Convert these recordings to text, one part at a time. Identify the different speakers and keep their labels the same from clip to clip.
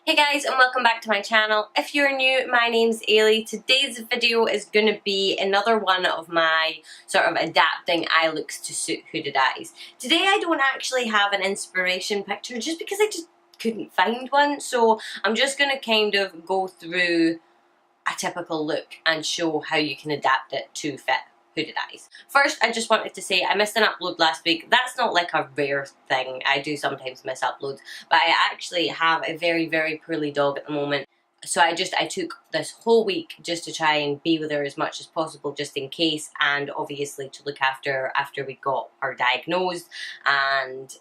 Speaker 1: Hey guys, and welcome back to my channel. If you're new, my name's Ailey. Today's video is going to be another one of my sort of adapting eye looks to suit hooded eyes. Today I don't actually have an inspiration picture just because I just couldn't find one, so I'm just going to kind of go through a typical look and show how you can adapt it to fit hooded eyes. First, I just wanted to say I missed an upload last week. That's not like a rare thing. I do sometimes miss uploads, but I actually have a very poorly dog at the moment. So I took this whole week just to try and be with her as much as possible just in case, and obviously to look after we got her diagnosed, and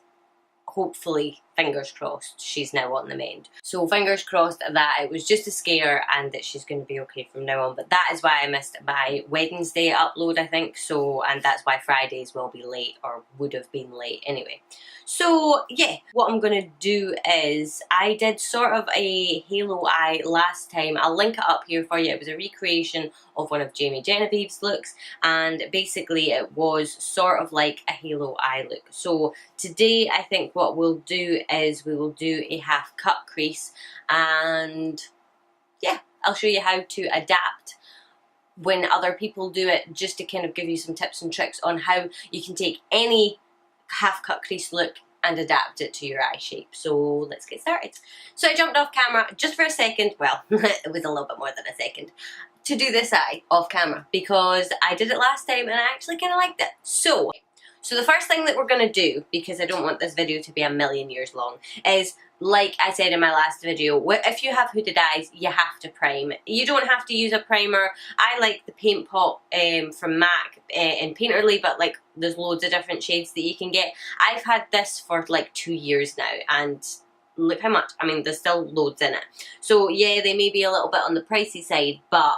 Speaker 1: hopefully, fingers crossed, she's now on the mend. So fingers crossed that it was just a scare and that she's going to be okay from now on. But that is why I missed my Wednesday upload, I think. So, and that's why Fridays will be late, or would have been late anyway. So yeah, what I'm going to do is, I did sort of a halo eye last time. I'll link it up here for you. It was a recreation of one of Jamie Genevieve's looks, and basically it was sort of like a halo eye look. So today I think what we'll do is we will do a half cut crease, and yeah, I'll show you how to adapt when other people do it, just to kind of give you some tips and tricks on how you can take any half cut crease look and adapt it to your eye shape. So let's get started. So I jumped off camera just for a second, well it was a little bit more than a second, to do this eye off camera because I did it last time and I actually kind of liked it. So the first thing that we're going to do, because I don't want this video to be a million years long, is, like I said in my last video, if you have hooded eyes, you have to prime. You don't have to use a primer. I like the paint pot from MAC in Painterly, but like there's loads of different shades that you can get. I've had this for like 2 years now, and look how much, I mean, there's still loads in it. So yeah, they may be a little bit on the pricey side, but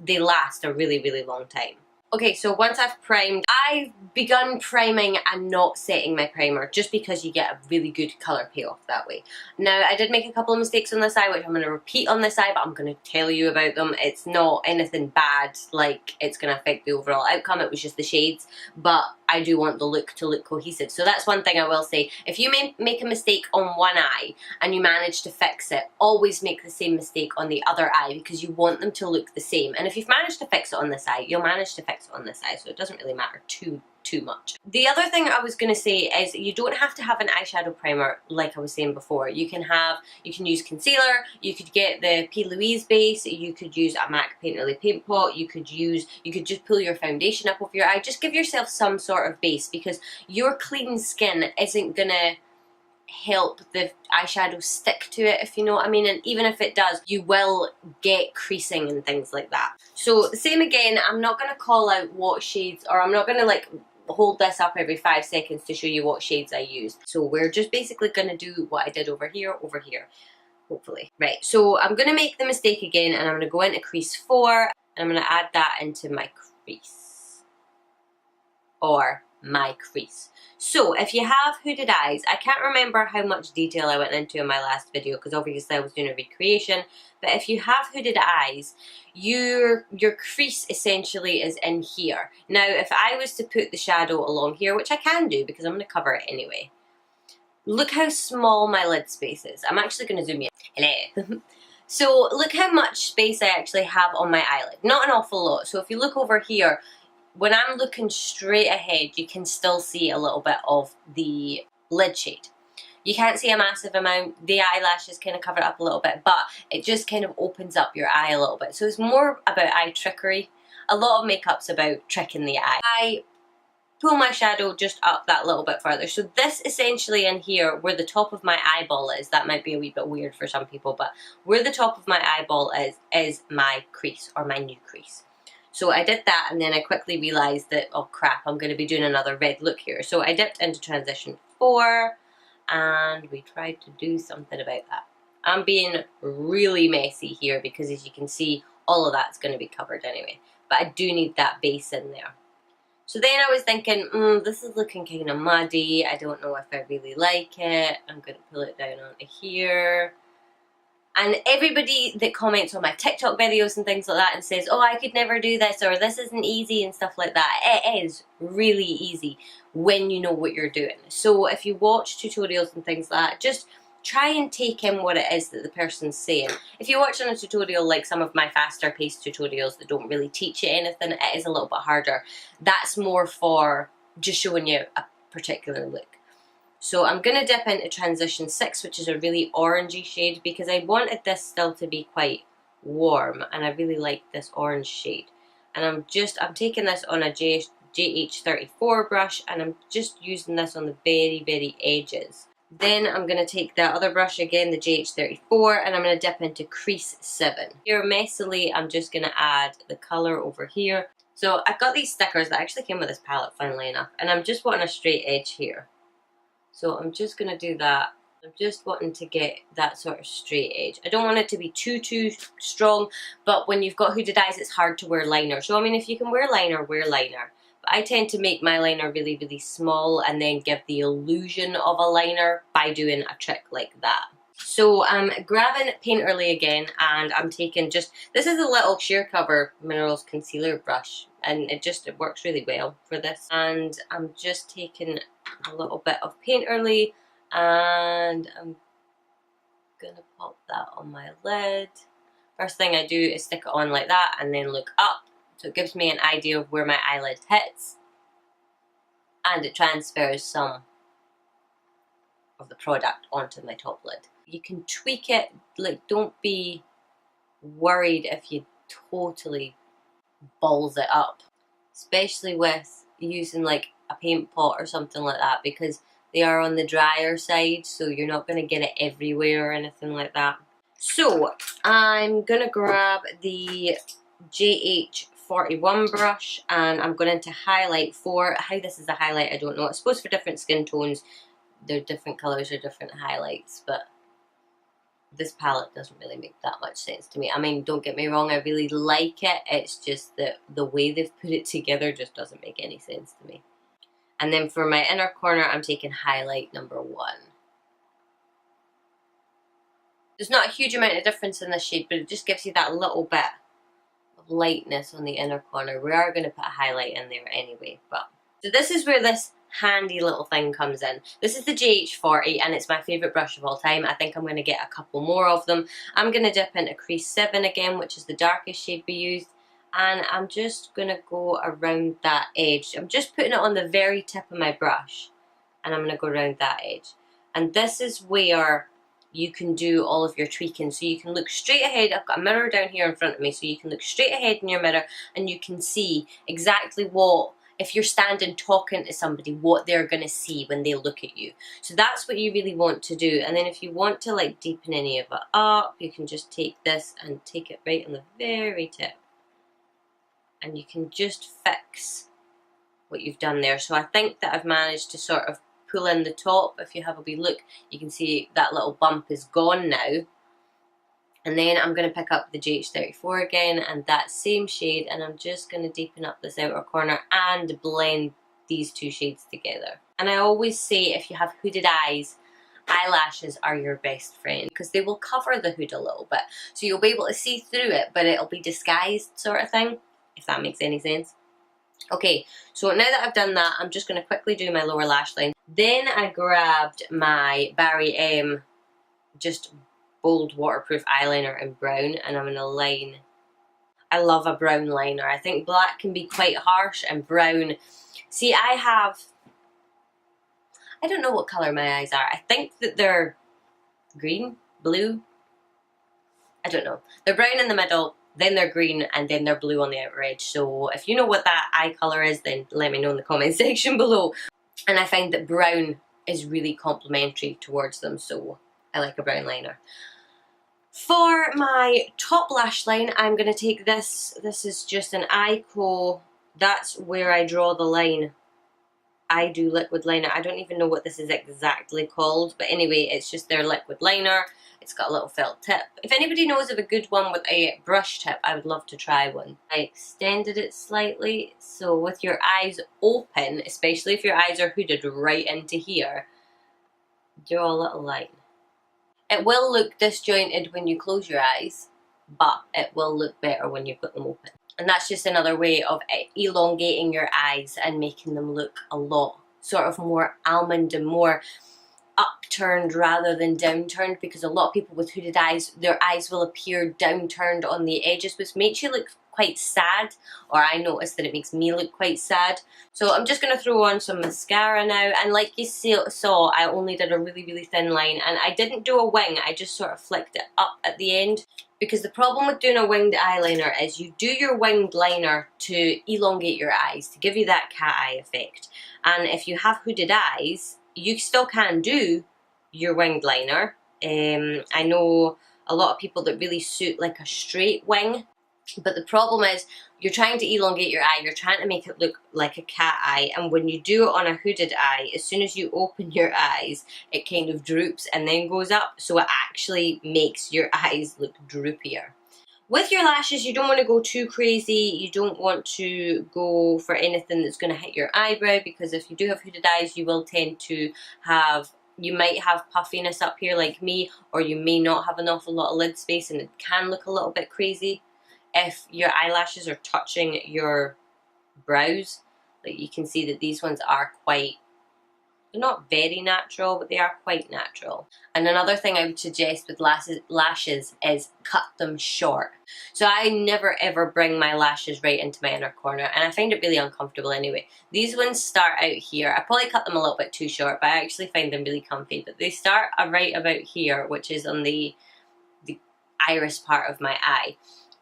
Speaker 1: they last a really long time. Okay, so once I've primed, I've begun priming and not setting my primer just because you get a really good colour payoff that way. Now, I did make a couple of mistakes on this eye, which I'm going to repeat on this eye, but I'm going to tell you about them. It's not anything bad, like it's going to affect the overall outcome. It was just the shades, but I do want the look to look cohesive. So that's one thing I will say. If you make a mistake on one eye and you manage to fix it, always make the same mistake on the other eye because you want them to look the same. And if you've managed to fix it on this eye, you'll manage to fix it on this eye, so it doesn't really matter too much. The other thing I was going to say is you don't have to have an eyeshadow primer like I was saying before. You can use concealer, you could get the P. Louise base, you could use a MAC Painterly paint pot, you could just pull your foundation up over your eye. Just give yourself some sort of base, because your clean skin isn't gonna help the eyeshadow stick to it, if you know what I mean, and even if it does, you will get creasing and things like that. So same again, I'm not going to call out what shades, or I'm not going to like hold this up every 5 seconds to show you what shades I used. So we're just basically going to do what I did over here, hopefully. Right, so I'm going to make the mistake again, and I'm going to go into crease 4, and I'm going to add that into my crease, or my crease. So if you have hooded eyes, I can't remember how much detail I went into in my last video because obviously I was doing a recreation, but if you have hooded eyes, your crease essentially is in here. Now if I was to put the shadow along here, which I can do because I'm going to cover it anyway, look how small my lid space is. I'm actually going to zoom in. Hello. So look how much space I actually have on my eyelid. Not an awful lot. So if you look over here, when I'm looking straight ahead, you can still see a little bit of the lid shade. You can't see a massive amount. The eyelashes kind of cover it up a little bit, but it just kind of opens up your eye a little bit. So it's more about eye trickery. A lot of makeup's about tricking the eye. I pull my shadow just up that little bit further. So this essentially in here, where the top of my eyeball is, that might be a wee bit weird for some people, but where the top of my eyeball is my crease, or my new crease. So I did that, and then I quickly realised that, oh crap, I'm going to be doing another red look here. So I dipped into transition 4, and we tried to do something about that. I'm being really messy here because, as you can see, all of that's going to be covered anyway. But I do need that base in there. So then I was thinking, this is looking kind of muddy. I don't know if I really like it. I'm going to pull it down onto here. And everybody that comments on my TikTok videos and things like that and says, oh, I could never do this, or this isn't easy and stuff like that, it is really easy when you know what you're doing. So if you watch tutorials and things like that, just try and take in what it is that the person's saying. If you're watching a tutorial like some of my faster paced tutorials that don't really teach you anything, it is a little bit harder. That's more for just showing you a particular look. So I'm going to dip into Transition 6, which is a really orangey shade, because I wanted this still to be quite warm, and I really like this orange shade. And I'm taking this on a JH34 brush, and I'm just using this on the very edges. Then I'm going to take that other brush again, the JH34, and I'm going to dip into Crease 7. Here messily, I'm just going to add the colour over here. So I've got these stickers that actually came with this palette, funnily enough, and I'm just wanting a straight edge here. So I'm just going to do that. I'm just wanting to get that sort of straight edge. I don't want it to be too strong, but when you've got hooded eyes, it's hard to wear liner. So I mean, if you can wear liner, wear liner. But I tend to make my liner really small and then give the illusion of a liner by doing a trick like that. So I'm grabbing Painterly again, and I'm taking this is a little sheer cover minerals concealer brush, and it works really well for this. And I'm just taking a little bit of Painterly, and I'm gonna pop that on my lid. First thing I do is stick it on like that and then look up, so it gives me an idea of where my eyelid hits, and it transfers some of the product onto my top lid. You can tweak it, like, don't be worried if you totally balls it up, especially with using like a paint pot or something like that, because they are on the drier side, so you're not going to get it everywhere or anything like that. So I'm going to grab the JH41 brush, and I'm going to highlight. For how this is a highlight, I don't know. I suppose for different skin tones, they're different colours or different highlights, but this palette doesn't really make that much sense to me. I mean, don't get me wrong, I really like it. It's just that the way they've put it together just doesn't make any sense to me. And then for my inner corner, I'm taking highlight number 1. There's not a huge amount of difference in this shade, but it just gives you that little bit of lightness on the inner corner. We are going to put a highlight in there anyway. So this is where this handy little thing comes in. This is the JH40, and it's my favourite brush of all time. I think I'm going to get a couple more of them. I'm going to dip into Crease 7 again, which is the darkest shade we used, and I'm just going to go around that edge. I'm just putting it on the very tip of my brush, and I'm going to go around that edge. And this is where you can do all of your tweaking. So you can look straight ahead. I've got a mirror down here in front of me, so you can look straight ahead in your mirror and you can see exactly what, if you're standing talking to somebody, what they're going to see when they look at you. So that's what you really want to do. And then if you want to like deepen any of it up, you can just take this and take it right on the very tip. And you can just fix what you've done there. So I think that I've managed to sort of pull in the top. If you have a wee look, you can see that little bump is gone now. And then I'm going to pick up the JH34 again, and that same shade, and I'm just going to deepen up this outer corner and blend these two shades together. And I always say, if you have hooded eyes, eyelashes are your best friend, because they will cover the hood a little bit. So you'll be able to see through it, but it'll be disguised sort of thing, if that makes any sense. Okay, so now that I've done that, I'm just going to quickly do my lower lash line. Then I grabbed my Barry M just bold waterproof eyeliner in brown, and I'm going to line. I love a brown liner. I think black can be quite harsh, and brown. See, I don't know what colour my eyes are. I think that they're green, blue. I don't know. They're brown in the middle, then they're green, and then they're blue on the outer edge. So if you know what that eye colour is, then let me know in the comment section below. And I find that brown is really complementary towards them, so I like a brown liner. For my top lash line, I'm going to take this. This is just an Ico. That's where I draw the line. I do liquid liner. I don't even know what this is exactly called, but anyway, it's just their liquid liner. It's got a little felt tip. If anybody knows of a good one with a brush tip, I would love to try one. I extended it slightly, so with your eyes open, especially if your eyes are hooded right into here, draw a little line. It will look disjointed when you close your eyes, but it will look better when you've got them open. And that's just another way of elongating your eyes and making them look a lot sort of more almond and more upturned rather than downturned, because a lot of people with hooded eyes, their eyes will appear downturned on the edges, which makes you look quite sad, or I noticed that it makes me look quite sad. So I'm just going to throw on some mascara now, and like you saw, I only did a really thin line, and I didn't do a wing, I just sort of flicked it up at the end, because the problem with doing a winged eyeliner is you do your winged liner to elongate your eyes, to give you that cat eye effect, and if you have hooded eyes, you still can do your winged liner. I know a lot of people that really suit like a straight wing, but the problem is you're trying to elongate your eye, you're trying to make it look like a cat eye, and when you do it on a hooded eye, as soon as you open your eyes, it kind of droops and then goes up, so it actually makes your eyes look droopier. With your lashes, you don't want to go too crazy, you don't want to go for anything that's going to hit your eyebrow, because if you do have hooded eyes, you will tend to have, you might have puffiness up here like me, or you may not have an awful lot of lid space, and it can look a little bit crazy if your eyelashes are touching your brows. Like you can see that these ones are quite, they're not very natural, but they are quite natural. And another thing I would suggest with lashes is cut them short. So I never ever bring my lashes right into my inner corner, and I find it really uncomfortable anyway. These ones start out here. I probably cut them a little bit too short, but I actually find them really comfy. But they start right about here, which is on the iris part of my eye.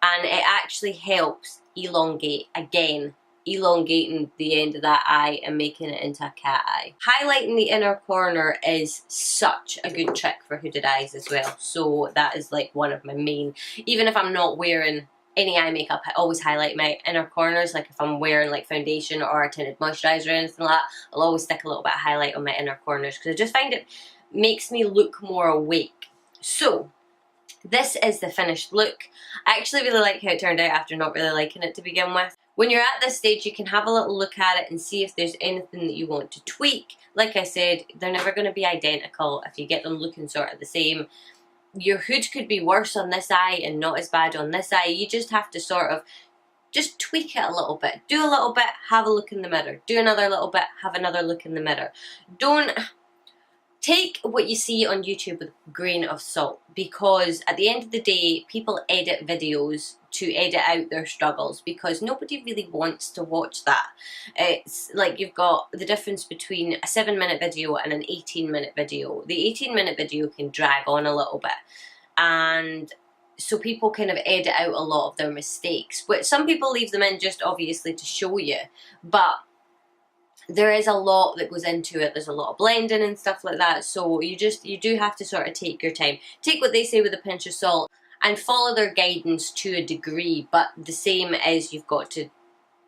Speaker 1: And it actually helps elongate, again, elongating the end of that eye and making it into a cat eye. Highlighting the inner corner is such a good trick for hooded eyes as well. So that is like one of my main, even if I'm not wearing any eye makeup, I always highlight my inner corners. Like if I'm wearing like foundation or a tinted moisturiser or anything like that, I'll always stick a little bit of highlight on my inner corners, because I just find it makes me look more awake. So this is the finished look. I actually really like how it turned out after not really liking it to begin with. When you're at this stage, you can have a little look at it and see if there's anything that you want to tweak. Like I said, they're never going to be identical if you get them looking sort of the same. Your hood could be worse on this eye and not as bad on this eye. You just have to sort of just tweak it a little bit. Do a little bit, have a look in the mirror. Do another little bit, have another look in the mirror. Don't take what you see on YouTube with a grain of salt, because at the end of the day, people edit videos to edit out their struggles, because nobody really wants to watch that. It's like you've got the difference between a 7-minute video and an 18-minute video. The 18-minute video can drag on a little bit, and so people kind of edit out a lot of their mistakes, which some people leave them in just obviously to show you, but there is a lot that goes into it. There's a lot of blending and stuff like that, so you do have to sort of take your time. Take what they say with a pinch of salt and follow their guidance to a degree, but the same as you've got to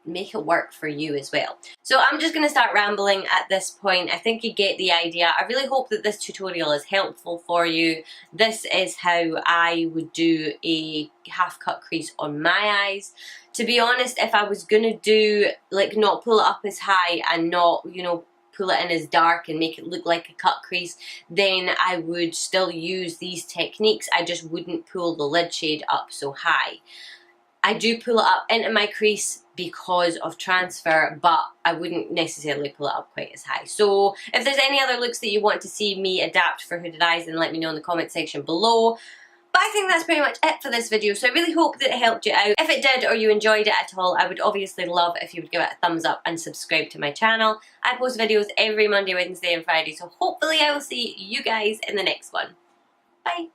Speaker 1: make it work for you as well. So I'm just going to start rambling at this point. I think you get the idea. I really hope that this tutorial is helpful for you. This is how I would do a half cut crease on my eyes. To be honest, if I was going to do, like, not pull it up as high and not, you know, pull it in as dark and make it look like a cut crease, then I would still use these techniques. I just wouldn't pull the lid shade up so high. I do pull it up into my crease because of transfer, but I wouldn't necessarily pull it up quite as high. So if there's any other looks that you want to see me adapt for hooded eyes, then let me know in the comment section below. But I think that's pretty much it for this video, so I really hope that it helped you out. If it did, or you enjoyed it at all, I would obviously love if you would give it a thumbs up and subscribe to my channel. I post videos every Monday, Wednesday and Friday, so hopefully I will see you guys in the next one. Bye!